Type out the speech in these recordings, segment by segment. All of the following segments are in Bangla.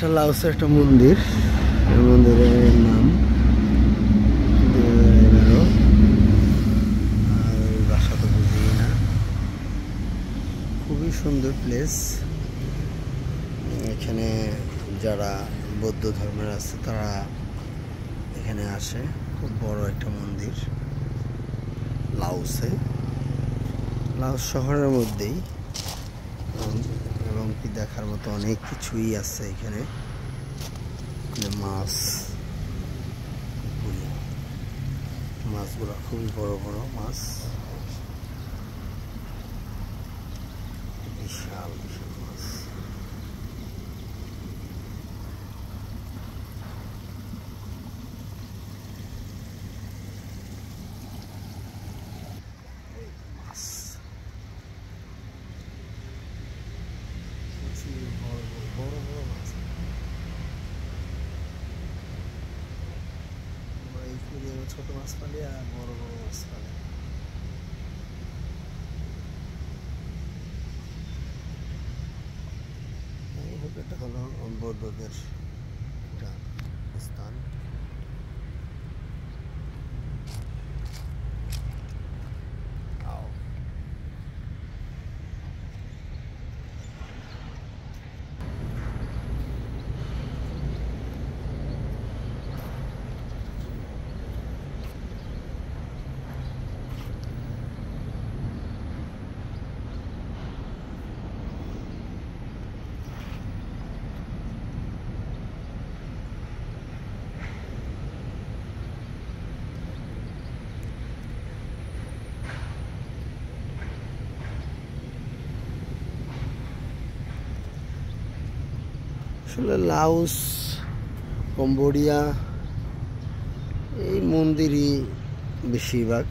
এটা লাওসের একটা মন্দির, এই মন্দিরের নাম 2011, আর ওই ভাষা তো বুঝি না। খুবই সুন্দর প্লেস। এখানে যারা বৌদ্ধ ধর্মের আছে তারা এখানে আসে। খুব বড় একটা মন্দির লাওসে, লাওস শহরের মধ্যেই, এবং কি দেখার মতো অনেক কিছুই আছে এখানে। মাছগুলো খুবই বড় বড় মাছ, বিশাল বিশাল মাছ। বড় বড় মাছ। ছোট মাছ পালি আর বড় বড় মাছ পালি। এটা হলো বৌদ্ধদের একটা স্থান। আসলে লাওস, কম্বোডিয়া এই মন্দিরই বেশিরভাগ,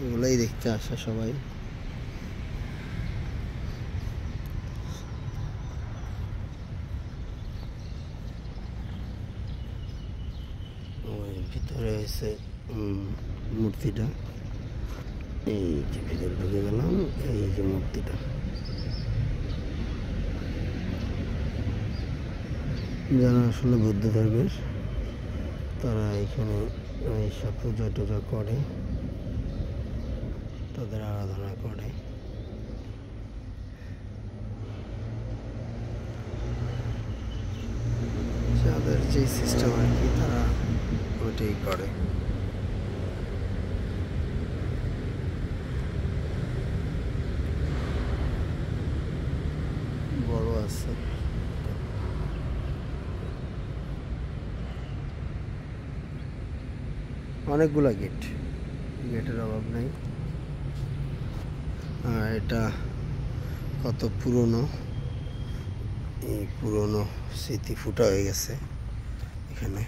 এগুলাই দেখতে আসে সবাই। ভিতরে এসে মূর্তিটা, এই যে ভিতরে ঢুকে গেলাম, এই যে মূর্তিটা। যারা আসলে বৌদ্ধ ধর্মের তারা এখানে এইসব পূজা টুজা করে, তাদের আরাধনা করে। যাদের যে সিস্টেম আর কি তারা ওইটাই করে। বড় আছে, অনেকগুলা গেট, গেটের অভাব নাই। আর এটা কত পুরনো, এই পুরনো স্মৃতি ফুটা হয়ে গেছে এখানে।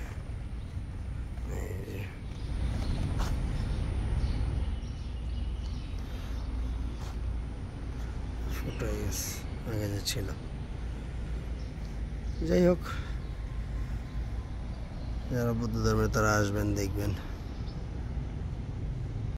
ফুটা হয়ে গেছে, আগে যে ছিল। যাই হোক, যারা বৌদ্ধ ধর্মের তারা আসবেন, দেখবেন।